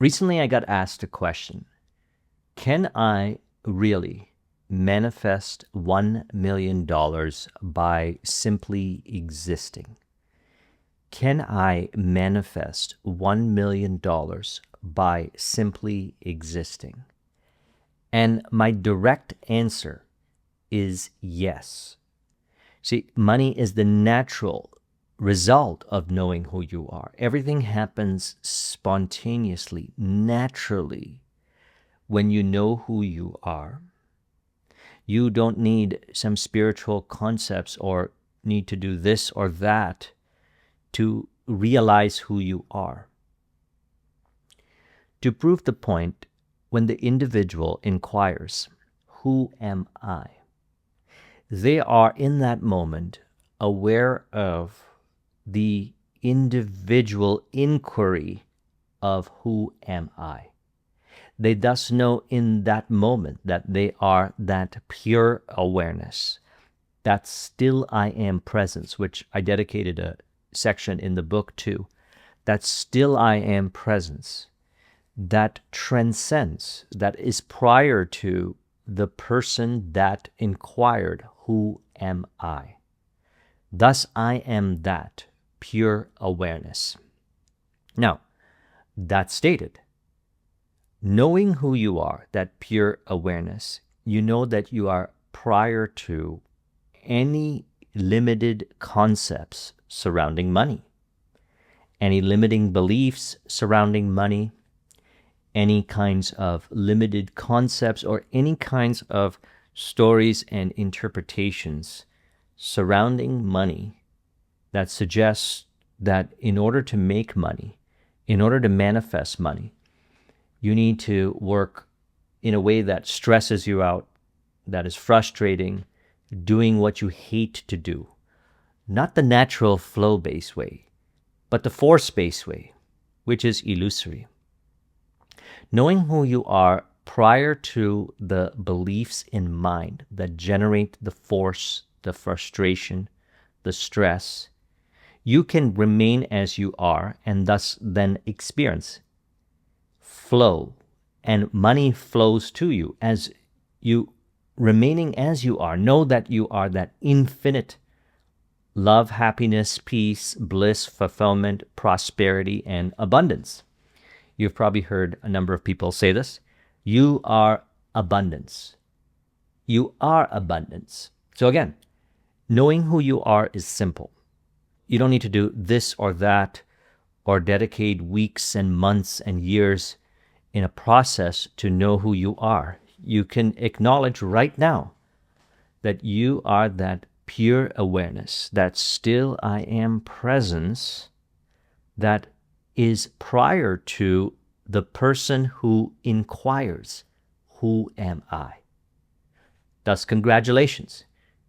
Recently, I got asked a question. Can I really manifest $1 million by simply existing? Can I manifest $1 million by simply existing? And my direct answer is yes. See, money is the natural result of knowing who you are. Everything happens spontaneously, naturally, when you know who you are. You don't need some spiritual concepts or need to do this or that to realize who you are. To prove the point, when the individual inquires, "Who am I?" they are in that moment aware of the individual inquiry of "Who am I?" They thus know in that moment that they are that pure awareness, that still I am presence, which I dedicated a section in the book to, that still I am presence, that transcends, that is prior to the person that inquired, "Who am I?" Thus I am that pure awareness. Now, that stated, knowing who you are, that pure awareness, you know that you are prior to any limited concepts surrounding money, any limiting beliefs surrounding money, any kinds of limited concepts or any kinds of stories and interpretations surrounding money that suggests that in order to make money, in order to manifest money, you need to work in a way that stresses you out, that is frustrating, doing what you hate to do. Not the natural flow-based way, but the force-based way, which is illusory. Knowing who you are prior to the beliefs in mind that generate the force, the frustration, the stress, you can remain as you are and thus then experience flow, and money flows to you as you remaining as you are. Know that you are that infinite love, happiness, peace, bliss, fulfillment, prosperity, and abundance. You've probably heard a number of people say this. You are abundance. You are abundance. So again, knowing who you are is simple. You don't need to do this or that or dedicate weeks and months and years in a process to know who you are. You can acknowledge right now that you are that pure awareness, that still I am presence that is prior to the person who inquires, "Who am I?" Thus, congratulations.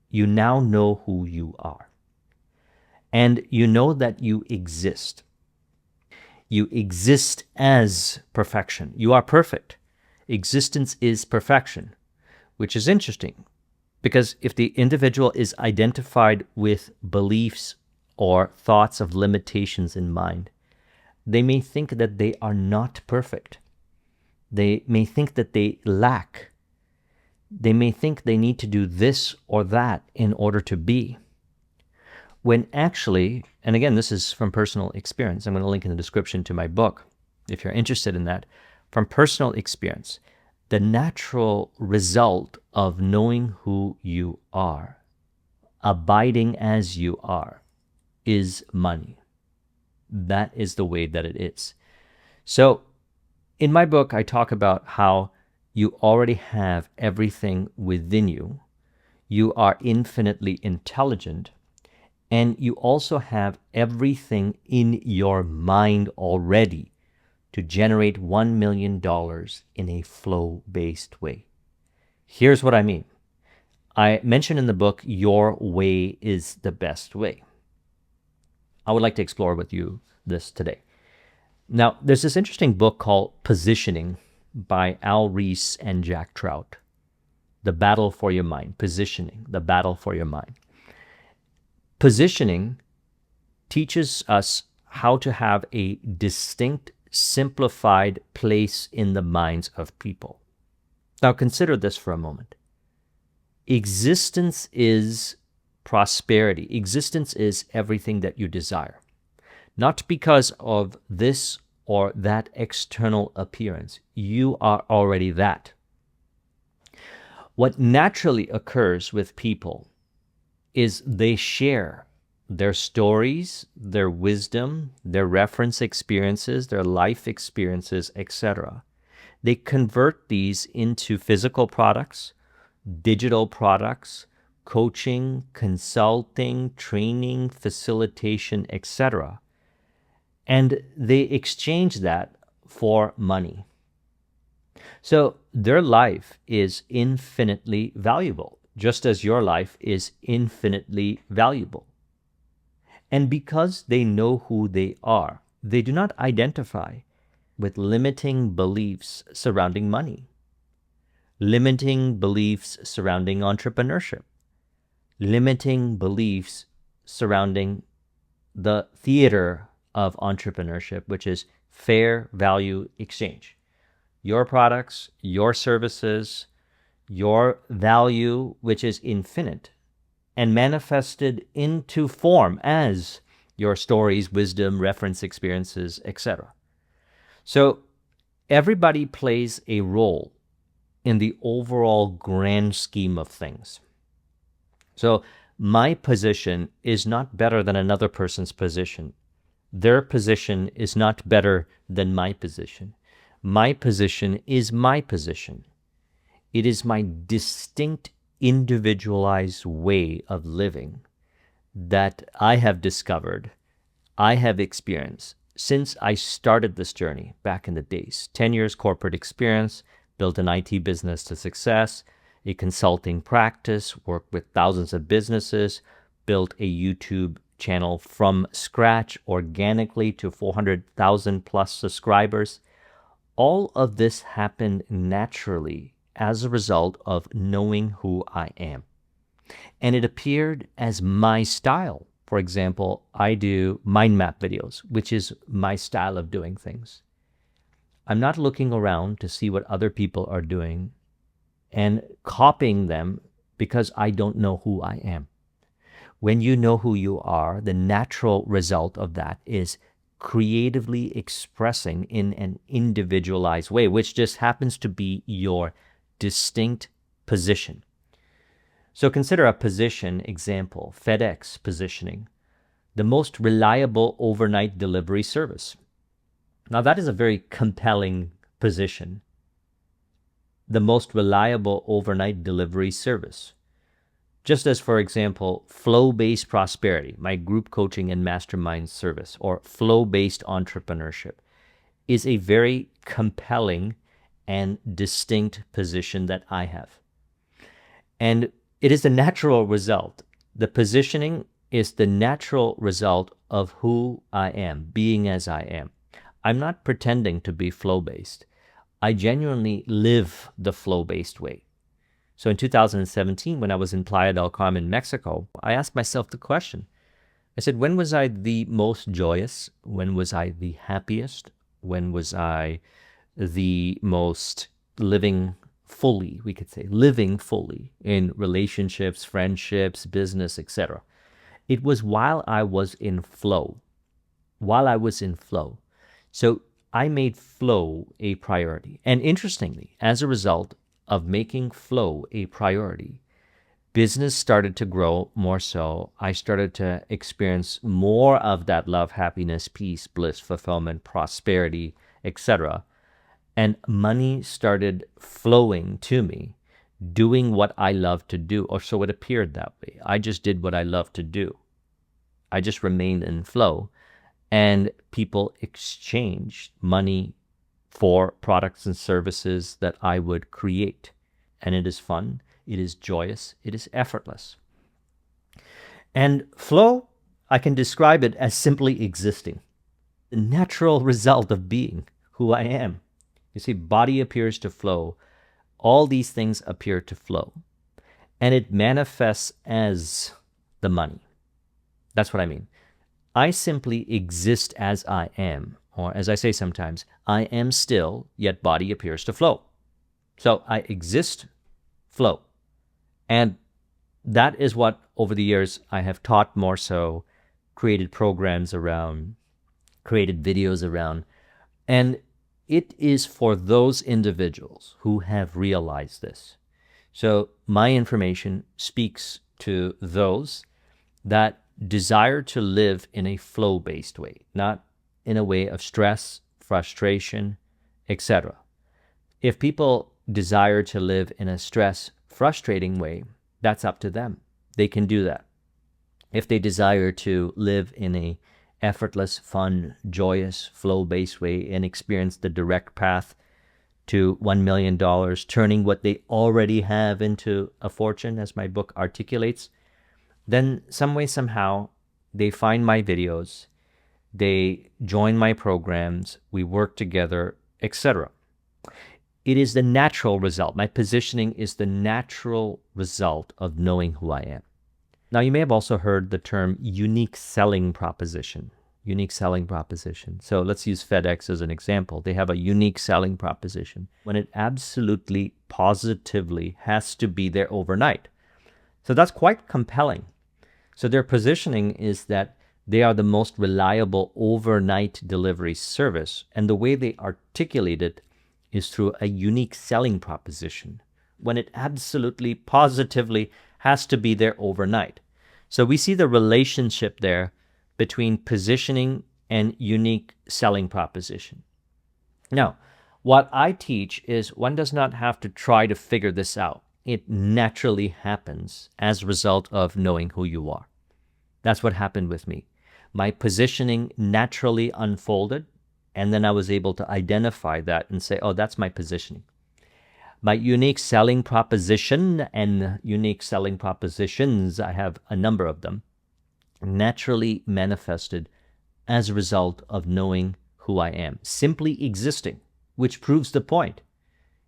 You now know who you are. And you know that you exist. You exist as perfection. You are perfect. Existence is perfection, which is interesting because if the individual is identified with beliefs or thoughts of limitations in mind, they may think that they are not perfect. They may think that they lack. They may think they need to do this or that in order to be. When actually, and again, this is from personal experience. I'm going to link in the description to my book if you're interested in that. From personal experience, the natural result of knowing who you are, abiding as you are, is money. That is the way that it is. So in my book, I talk about how you already have everything within you. You are infinitely intelligent, and you also have everything in your mind already to generate $1 million in a flow-based way. Here's what I mean. I mentioned in the book, your way is the best way. I would like to explore with you this today. Now, there's this interesting book called Positioning by Al Ries and Jack Trout. The Battle for Your Mind. Positioning, the battle for your mind. Positioning teaches us how to have a distinct simplified place in the minds of people. Now consider this for a moment. Existence is prosperity. Existence is everything that you desire. Not because of this or that external appearance. You are already that. What naturally occurs with people is they share their stories, their wisdom, their reference experiences, their life experiences, etc. They convert these into physical products, digital products, coaching, consulting, training, facilitation, etc. And they exchange that for money. So their life is infinitely valuable, just as your life is infinitely valuable. And because they know who they are, they do not identify with limiting beliefs surrounding money, limiting beliefs surrounding entrepreneurship, limiting beliefs surrounding the theater of entrepreneurship, which is fair value exchange. Your products, your services, your value, which is infinite, and manifested into form as your stories, wisdom, reference experiences, etc. So everybody plays a role in the overall grand scheme of things. So my position is not better than another person's position. Their position is not better than my position. My position is my position. It is my distinct, individualized way of living that I have discovered, I have experienced since I started this journey back in the days. 10 years corporate experience, built an IT business to success, a consulting practice, worked with thousands of businesses, built a YouTube channel from scratch organically to 400,000 plus subscribers. All of this happened naturally as a result of knowing who I am. And it appeared as my style. For example, I do mind map videos, which is my style of doing things. I'm not looking around to see what other people are doing and copying them because I don't know who I am. When you know who you are, the natural result of that is creatively expressing in an individualized way, which just happens to be your distinct position. So consider a position example, FedEx positioning, the most reliable overnight delivery service. Now that is a very compelling position. The most reliable overnight delivery service. Just as, for example, flow-based prosperity, my group coaching and mastermind service, or flow-based entrepreneurship, is a very compelling and distinct position that I have. And it is the natural result. The positioning is the natural result of who I am, being as I am. I'm not pretending to be flow-based. I genuinely live the flow-based way. So in 2017, when I was in Playa del Carmen, Mexico, I asked myself the question. I said, when was I the most joyous? When was I the happiest? When was I the most living fully, we could say, living fully in relationships, friendships, business, etc.? It was while I was in flow. While I was in flow. So I made flow a priority. And interestingly, as a result of making flow a priority, business started to grow more so. I started to experience more of that love, happiness, peace, bliss, fulfillment, prosperity, etc. And money started flowing to me, doing what I love to do, or so it appeared that way. I just did what I love to do. I just remained in flow, and people exchanged money for products and services that I would create. And it is fun, it is joyous, it is effortless. And flow, I can describe it as simply existing, the natural result of being who I am. You see, body appears to flow. All these things appear to flow. And it manifests as the money. That's what I mean. I simply exist as I am. or as I say sometimes, I am still, yet body appears to flow. So I exist, flow. And that is what, over the years, I have taught more so, created programs around, created videos around. And it is for those individuals who have realized this. So my information speaks to those that desire to live in a flow-based way, not in a way of stress, frustration, etc. If people desire to live in a stress, frustrating way, that's up to them. They can do that. If they desire to live in a effortless, fun, joyous, flow-based way and experience the direct path to $1 million, turning what they already have into a fortune, as my book articulates, then some way, somehow, they find my videos, they join my programs, we work together, etc. It is the natural result. My positioning is the natural result of knowing who I am. Now, you may have also heard the term unique selling proposition. Unique selling proposition. So let's use FedEx as an example. They have a unique selling proposition when it absolutely, positively has to be there overnight. So that's quite compelling. So their positioning is that they are the most reliable overnight delivery service. And the way they articulate it is through a unique selling proposition when it absolutely, positively has to be there overnight. So we see the relationship there between positioning and unique selling proposition. Now, what I teach is one does not have to try to figure this out. It naturally happens as a result of knowing who you are. That's what happened with me. My positioning naturally unfolded, and then I was able to identify that and say, oh, that's my positioning. My unique selling proposition and unique selling propositions, I have a number of them, naturally manifested as a result of knowing who I am, simply existing, which proves the point.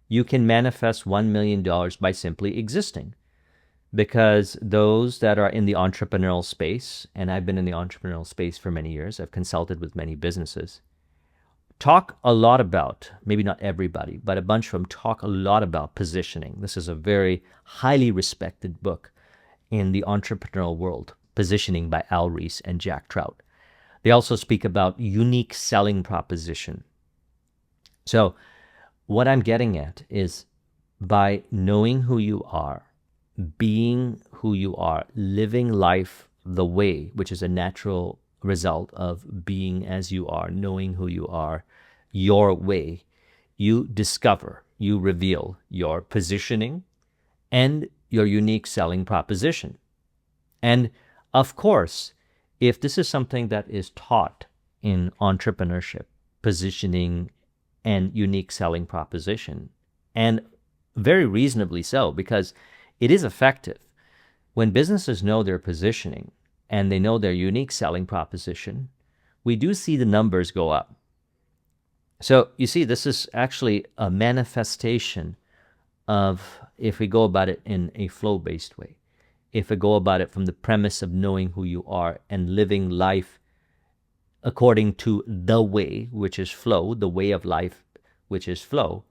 You can manifest $1 million by simply existing, because those that are in the entrepreneurial space, and I've been in the entrepreneurial space for many years, I've consulted with many businesses, talk a lot about, maybe not everybody, but a bunch of them talk a lot about positioning. This is a very highly respected book in the entrepreneurial world, Positioning by Al Ries and Jack Trout. They also speak about unique selling proposition. So what I'm getting at is by knowing who you are, being who you are, living life the way, which is a natural result of being as you are, knowing who you are, your way, you discover, you reveal your positioning and your unique selling proposition. And of course, if this is something that is taught in entrepreneurship, positioning and unique selling proposition, and very reasonably so, because it is effective. When businesses know their positioning and they know their unique selling proposition, we do see the numbers go up. So you see, this is actually a manifestation of, if we go about it in a flow-based way, if we go about it from the premise of knowing who you are and living life according to the way, which is flow, the way of life, which is flow,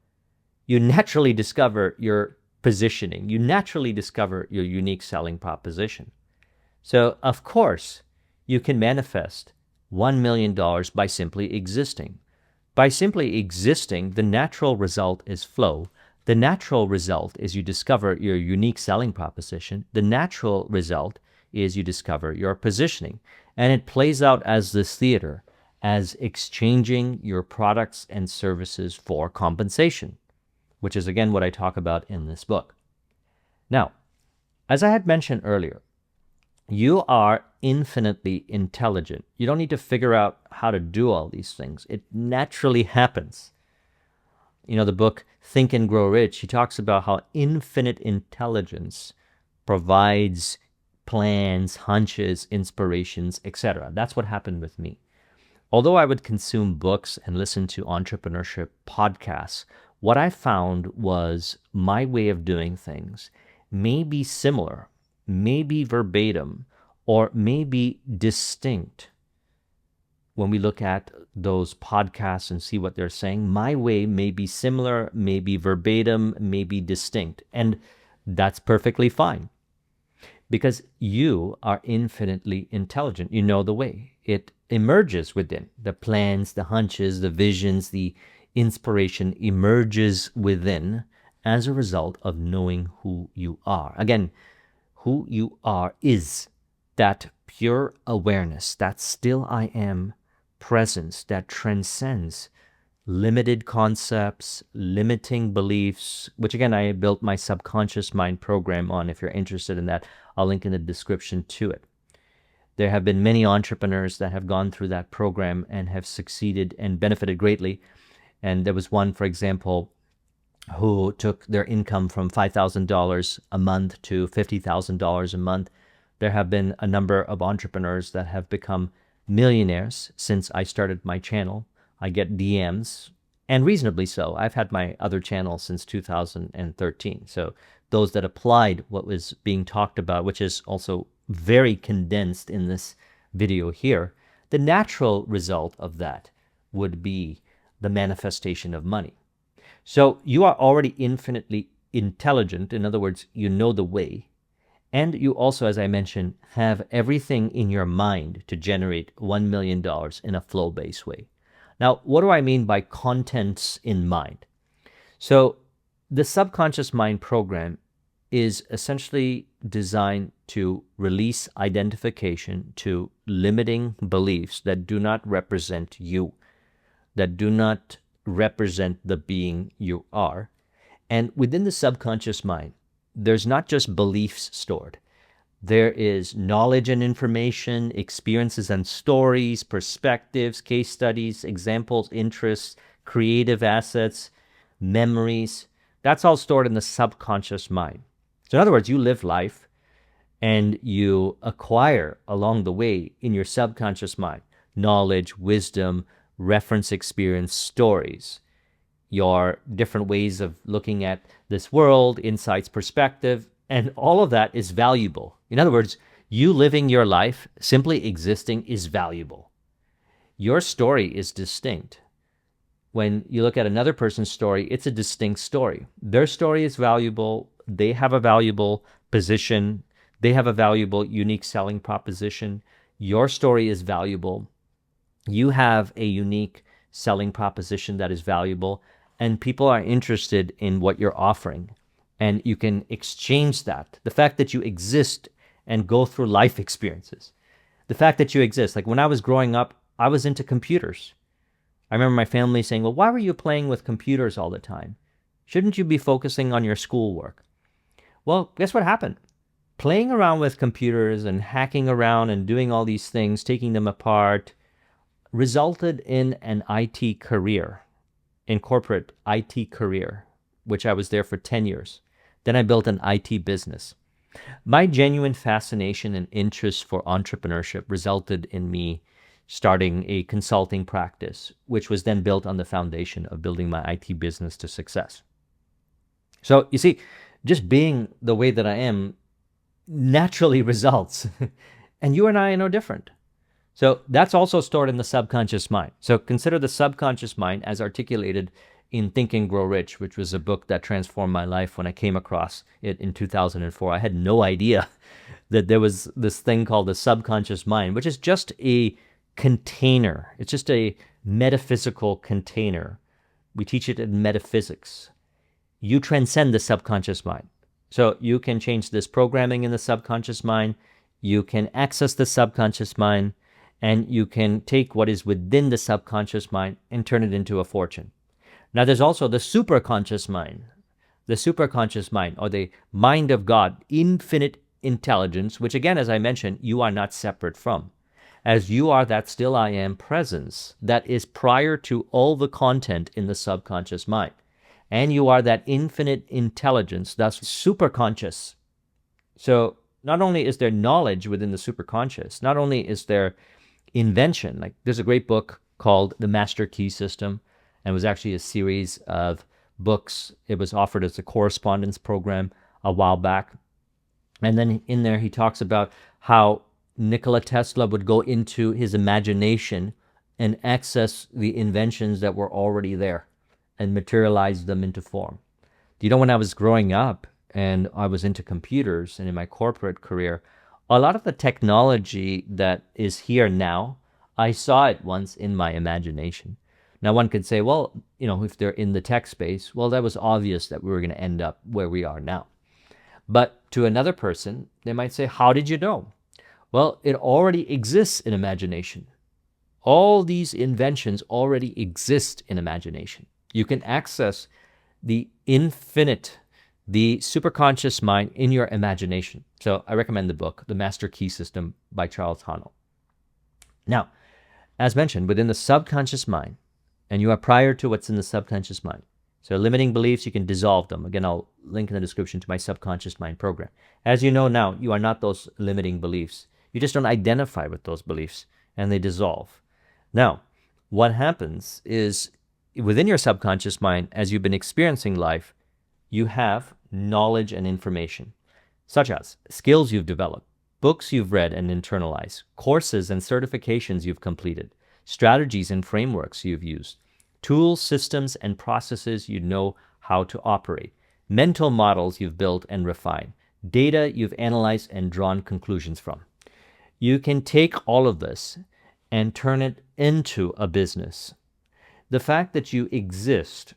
you naturally discover your positioning. You naturally discover your unique selling proposition. So, of course, you can manifest $1 million by simply existing. By simply existing, the natural result is flow. The natural result is you discover your unique selling proposition. The natural result is you discover your positioning. And it plays out as this theater, as exchanging your products and services for compensation, which is, again, what I talk about in this book. Now, as I had mentioned earlier, you are infinitely intelligent. You don't need to figure out how to do all these things. It naturally happens. You know, the book Think and Grow Rich, he talks about how infinite intelligence provides plans, hunches, inspirations, etc. That's what happened with me. Although I would consume books and listen to entrepreneurship podcasts, what I found was my way of doing things may be similar, may be verbatim, or may be distinct when we look at those podcasts and see what they're saying, my way may be similar, may be verbatim, may be distinct. And that's perfectly fine because you are infinitely intelligent. You know the way. It emerges within. The plans, the hunches, the visions, the inspiration emerges within as a result of knowing who you are. Again, who you are is that pure awareness, that still I am presence that transcends limited concepts, limiting beliefs, which again, I built my subconscious mind program on. If you're interested in that, I'll link in the description to it. There have been many entrepreneurs that have gone through that program and have succeeded and benefited greatly. And there was one, for example, who took their income from $5,000 a month to $50,000 a month. There have been a number of entrepreneurs that have become millionaires since I started my channel. I get DMs, and reasonably so. I've had my other channel since 2013. So those that applied what was being talked about, which is also very condensed in this video here, the natural result of that would be the manifestation of money. So you are already infinitely intelligent. In other words, you know the way. And you also, as I mentioned, have everything in your mind to generate $1 million in a flow-based way. Now, what do I mean by contents in mind? So the subconscious mind program is essentially designed to release identification to limiting beliefs that do not represent you, that do not represent the being you are. And within the subconscious mind, there's not just beliefs stored. There is knowledge and information, experiences and stories, perspectives, case studies, examples, interests, creative assets, memories. That's all stored in the subconscious mind. So in other words, you live life and you acquire along the way in your subconscious mind knowledge, wisdom, reference experience, stories, your different ways of looking at this world, insights, perspective, and all of that is valuable. In other words, you living your life, simply existing, is valuable. Your story is distinct. When you look at another person's story, it's a distinct story. Their story is valuable. They have a valuable position. They have a valuable, unique selling proposition. Your story is valuable. You have a unique selling proposition that is valuable, and people are interested in what you're offering. And you can exchange that. The fact that you exist and go through life experiences. The fact that you exist. Like when I was growing up, I was into computers. I remember my family saying, well, why were you playing with computers all the time? Shouldn't you be focusing on your schoolwork? Well, guess what happened? Playing around with computers and hacking around and doing all these things, taking them apart, resulted in an IT career, in corporate IT career, which I was there for 10 years. Then I built an IT business. My genuine fascination and interest for entrepreneurship resulted in me starting a consulting practice, which was then built on the foundation of building my IT business to success. So you see, just being the way that I am naturally results. And you and I are no different. So that's also stored in the subconscious mind. So consider the subconscious mind as articulated in Think and Grow Rich, which was a book that transformed my life when I came across it in 2004. I had no idea that there was this thing called the subconscious mind, which is just a container. It's just a metaphysical container. We teach it in metaphysics. You transcend the subconscious mind. So you can change this programming in the subconscious mind. You can access the subconscious mind, and you can take what is within the subconscious mind and turn it into a fortune. Now, there's also the superconscious mind. The superconscious mind, or the mind of God, infinite intelligence, which again, as I mentioned, you are not separate from. As you are that still I am presence that is prior to all the content in the subconscious mind. And you are that infinite intelligence, thus superconscious. So not only is there knowledge within the superconscious, not only is there invention, like there's a great book called The Master Key System, and it was actually a series of books. It was offered as a correspondence program a while back. And then in there, he talks about how Nikola Tesla would go into his imagination and access the inventions that were already there and materialize them into form. When I was growing up and I was into computers and in my corporate career, a lot of the technology that is here now, I saw it once in my imagination. Now, one could say, well, if they're in the tech space, well, that was obvious that we were going to end up where we are now. But to another person, they might say, how did you know? Well, it already exists in imagination. All these inventions already exist in imagination. You can access the infinite, the superconscious mind in your imagination. So I recommend the book, The Master Key System by Charles Haanel. Now, as mentioned, within the subconscious mind, and you are prior to what's in the subconscious mind. So limiting beliefs, you can dissolve them. Again, I'll link in the description to my subconscious mind program. As you know now, you are not those limiting beliefs. You just don't identify with those beliefs, and they dissolve. Now, what happens is within your subconscious mind, as you've been experiencing life, you have knowledge and information, such as skills you've developed, books you've read and internalized, courses and certifications you've completed, strategies and frameworks you've used, tools, systems, and processes you know how to operate, mental models you've built and refined, data you've analyzed and drawn conclusions from. You can take all of this and turn it into a business. The fact that you exist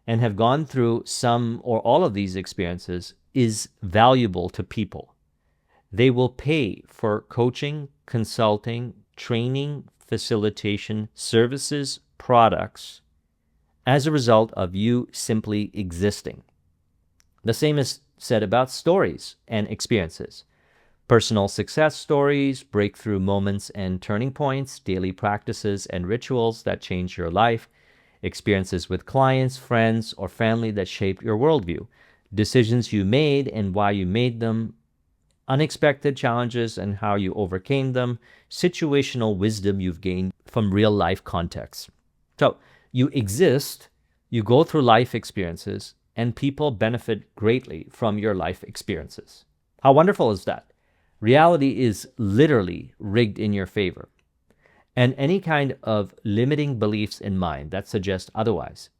and have gone through some or all of these experiences is valuable to people. They will pay for coaching, consulting, training, facilitation, services, products as a result of you simply existing. The same is said about stories and experiences. Personal success stories, breakthrough moments and turning points, daily practices and rituals that change your life, experiences with clients, friends, or family that shaped your worldview, decisions you made and why you made them, unexpected challenges and how you overcame them, situational wisdom you've gained from real life contexts. So you exist, you go through life experiences, and people benefit greatly from your life experiences. How wonderful is that? Reality is literally rigged in your favor. And any kind of limiting beliefs in mind that suggest otherwise,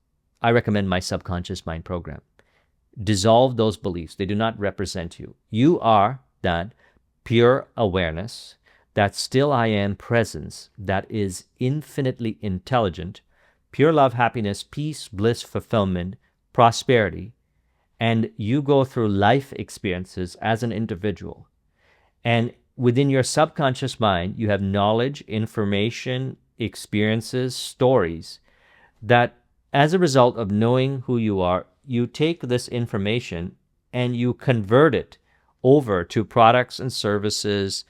I recommend my subconscious mind program. Dissolve those beliefs. They do not represent you. You are that pure awareness, that still I am presence that is infinitely intelligent, pure love, happiness, peace, bliss, fulfillment, prosperity, and you go through life experiences as an individual. And within your subconscious mind, you have knowledge, information, experiences, stories that as a result of knowing who you are, you take this information and you convert it over to products and services,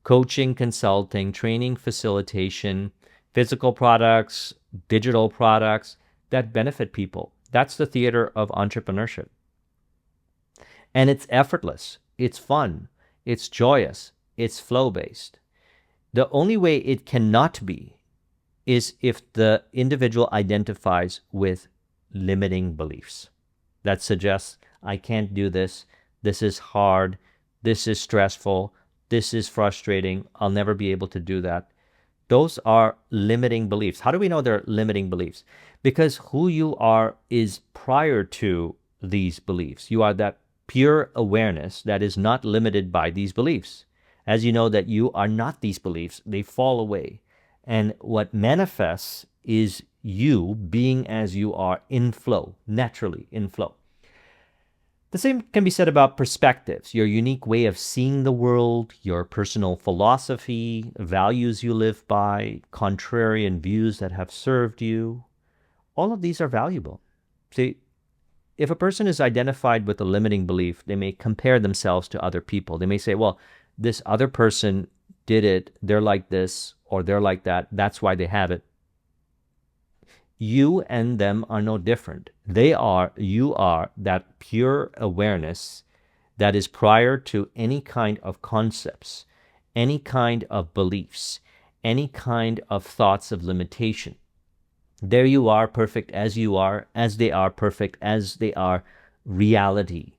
coaching, consulting, training, facilitation, physical products, digital products that benefit people. That's the theater of entrepreneurship. And it's effortless, it's fun, it's joyous, it's flow-based. The only way it cannot be is if the individual identifies with limiting beliefs that suggests, I can't do this, this is hard, this is stressful, this is frustrating, I'll never be able to do that. Those are limiting beliefs. How do we know they're limiting beliefs? Because who you are is prior to these beliefs. You are that pure awareness that is not limited by these beliefs. As you know that you are not these beliefs, they fall away. And what manifests is you being as you are in flow, naturally in flow. The same can be said about perspectives, your unique way of seeing the world, your personal philosophy, values you live by, contrarian views that have served you. All of these are valuable. See, if a person is identified with a limiting belief, they may compare themselves to other people. They may say, well, this other person did it, they're like this, or they're like that, that's why they have it. You and them are no different. You are that pure awareness that is prior to any kind of concepts, any kind of beliefs, any kind of thoughts of limitation. There you are, perfect as you are, as they are, perfect as they are, reality.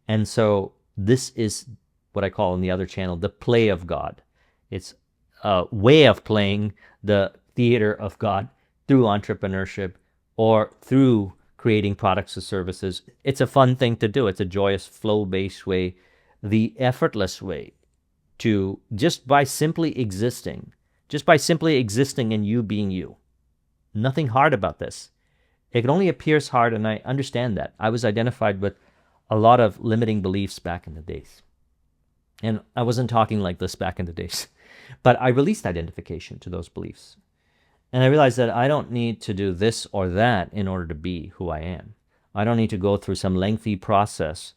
And so this is what I call in the other channel, the play of God. It's a way of playing the theater of God through entrepreneurship or through creating products or services. It's a fun thing to do. It's a joyous, flow-based way, the effortless way to just by simply existing and you being you. Nothing hard about this. It only appears hard, and I understand that. I was identified with a lot of limiting beliefs back in the days. And I wasn't talking like this back in the days, but I released identification to those beliefs. And I realized that I don't need to do this or that in order to be who I am. I don't need to go through some lengthy process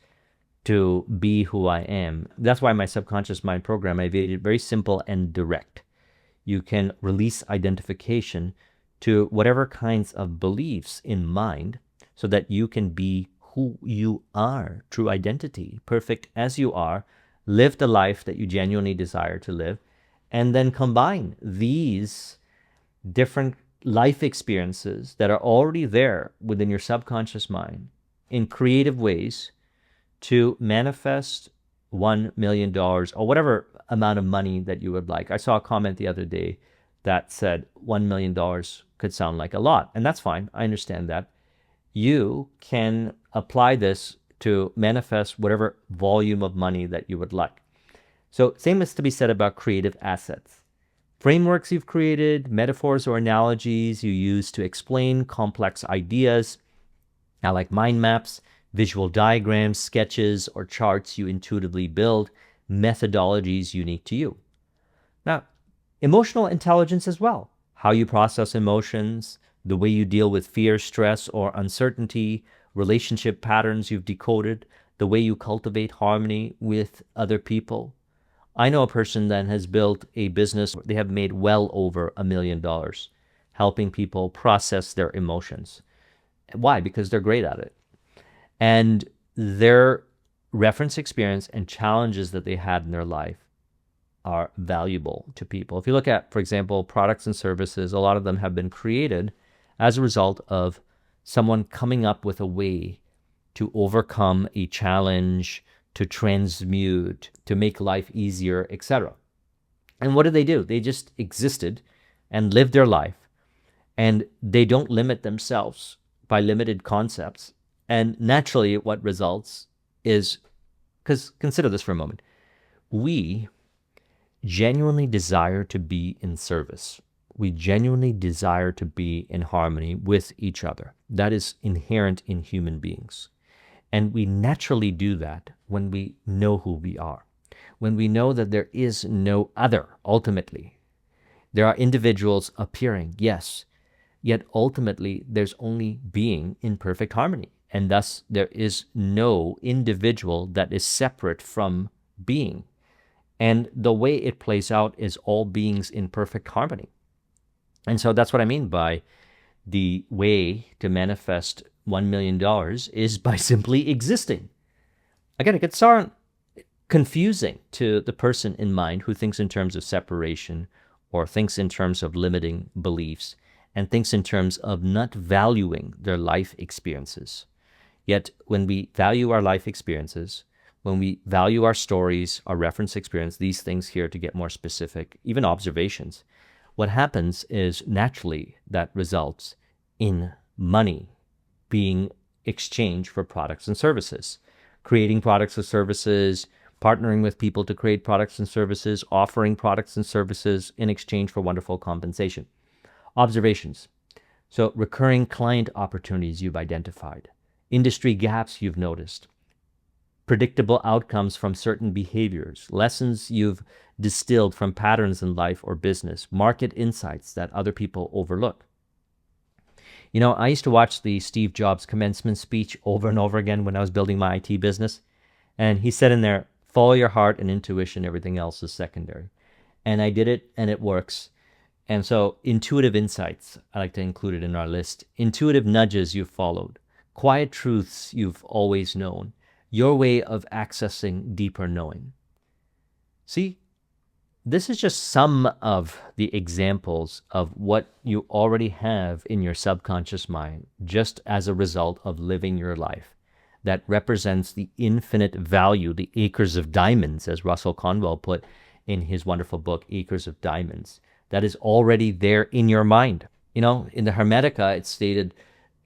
to be who I am. That's why my subconscious mind program, I made it very simple and direct. You can release identification to whatever kinds of beliefs in mind so that you can be who you are, true identity, perfect as you are, live the life that you genuinely desire to live, and then combine these different life experiences that are already there within your subconscious mind in creative ways to manifest $1 million or whatever amount of money that you would like. I saw a comment the other day that said $1 million could sound like a lot, and that's fine. I understand that. You can apply this to manifest whatever volume of money that you would like. So same is to be said about creative assets. Frameworks you've created, metaphors or analogies you use to explain complex ideas. I like mind maps, visual diagrams, sketches, or charts you intuitively build, methodologies unique to you. Now, emotional intelligence as well. How you process emotions, the way you deal with fear, stress, or uncertainty, relationship patterns you've decoded, the way you cultivate harmony with other people. I know a person that has built a business. They have made well over $1 million helping people process their emotions. Why? Because they're great at it. And their reference experience and challenges that they had in their life are valuable to people. If you look at, for example, products and services, a lot of them have been created as a result of someone coming up with a way to overcome a challenge, to transmute, to make life easier, etc. And what do? They just existed and lived their life, and they don't limit themselves by limited concepts. And naturally, what results is, because consider this for a moment, we genuinely desire to be in service. We genuinely desire to be in harmony with each other. That is inherent in human beings. And we naturally do that when we know who we are, when we know that there is no other, ultimately. There are individuals appearing, yes, yet ultimately there's only being in perfect harmony. And thus there is no individual that is separate from being. And the way it plays out is all beings in perfect harmony. And so that's what I mean by the way to manifest $1 million is by simply existing. Again, it could sound confusing to the person in mind who thinks in terms of separation or thinks in terms of limiting beliefs and thinks in terms of not valuing their life experiences. Yet when we value our life experiences, when we value our stories, our reference experience, these things here to get more specific, even observations, what happens is naturally that results in money being exchanged for products and services, creating products and services, partnering with people to create products and services, offering products and services in exchange for wonderful compensation. Observations. So recurring client opportunities you've identified, industry gaps you've noticed, predictable outcomes from certain behaviors, lessons you've distilled from patterns in life or business, market insights that other people overlook. You know, I used to watch the Steve Jobs commencement speech over and over again when I was building my IT business. And he said in there, follow your heart and intuition, everything else is secondary. And I did it and it works. And so intuitive insights, I like to include it in our list. Intuitive nudges you've followed, quiet truths you've always known, your way of accessing deeper knowing. See, this is just some of the examples of what you already have in your subconscious mind, just as a result of living your life. That represents the infinite value, the acres of diamonds, as Russell Conwell put in his wonderful book, Acres of Diamonds. that is already there in your mind. You know, in the Hermetica, it's stated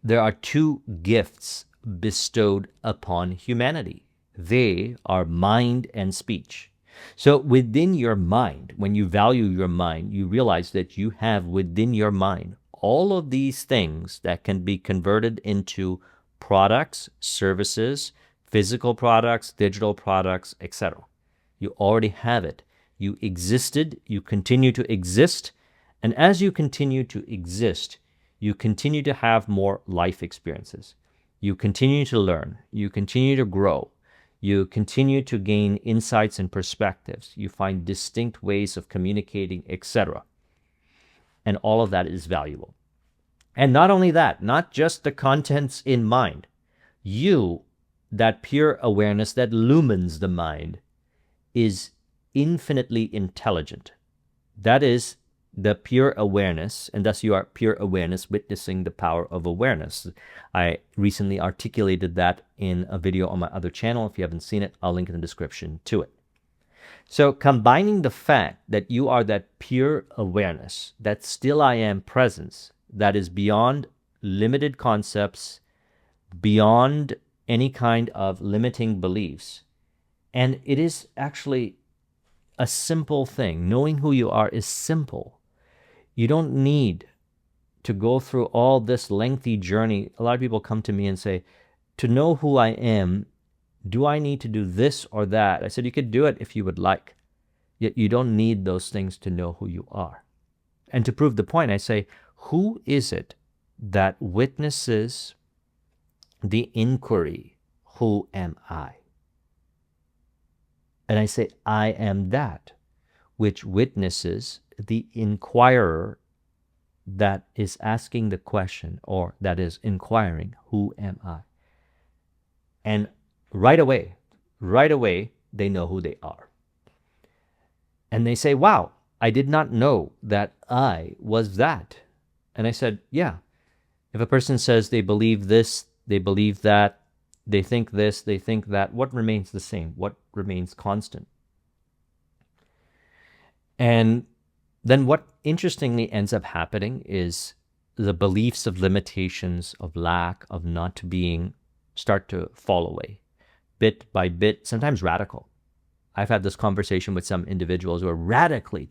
there are two gifts bestowed upon humanity. They are mind and speech. So within your mind, when you value your mind, you realize that you have within your mind all of these things that can be converted into products, services, physical products, digital products, etc. You already have it. You existed, you continue to exist, and as you continue to exist, you continue to have more life experiences. You continue to learn, you continue to grow, you continue to gain insights and perspectives, you find distinct ways of communicating, etc. And all of that is valuable. And not only that, not just the contents in mind, you, that pure awareness that lumines the mind, is infinitely intelligent. That is the pure awareness, and thus you are pure awareness witnessing the power of awareness. I recently articulated that in a video on my other channel. If you haven't seen it, I'll link in the description to it. So combining the fact that you are that pure awareness, that still I am presence, that is beyond limited concepts, beyond any kind of limiting beliefs, and it is actually a simple thing. Knowing who you are is simple. You don't need to go through all this lengthy journey. A lot of people come to me and say, to know who I am, do I need to do this or that? I said, you could do it if you would like. Yet you don't need those things to know who you are. And to prove the point, I say, who is it that witnesses the inquiry, who am I? And I say, I am that which witnesses the inquirer that is asking the question, or that is inquiring, who am I? And right away, they know who they are. And they say, wow, I did not know that I was that. And I said, yeah. If a person says they believe this, they believe that, they think this, they think that, what remains the same? What remains constant? And then what interestingly ends up happening is the beliefs of limitations, of lack, of not being, start to fall away, bit by bit, sometimes radical. I've had this conversation with some individuals who are radically,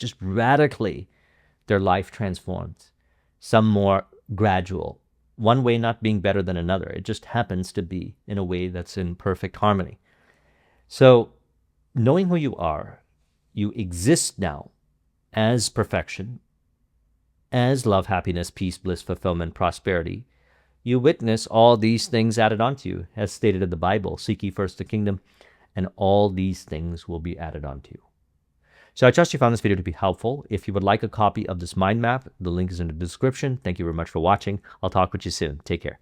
their life transforms. Some more gradual, one way not being better than another. It just happens to be in a way that's in perfect harmony. So knowing who you are, you exist now as perfection, as love, happiness, peace, bliss, fulfillment, prosperity. You witness all these things added onto you, as stated in the Bible. Seek ye first the kingdom, and all these things will be added onto you. So I trust you found this video to be helpful. If you would like a copy of this mind map, the link is in the description. Thank you very much for watching. I'll talk with you soon. Take care.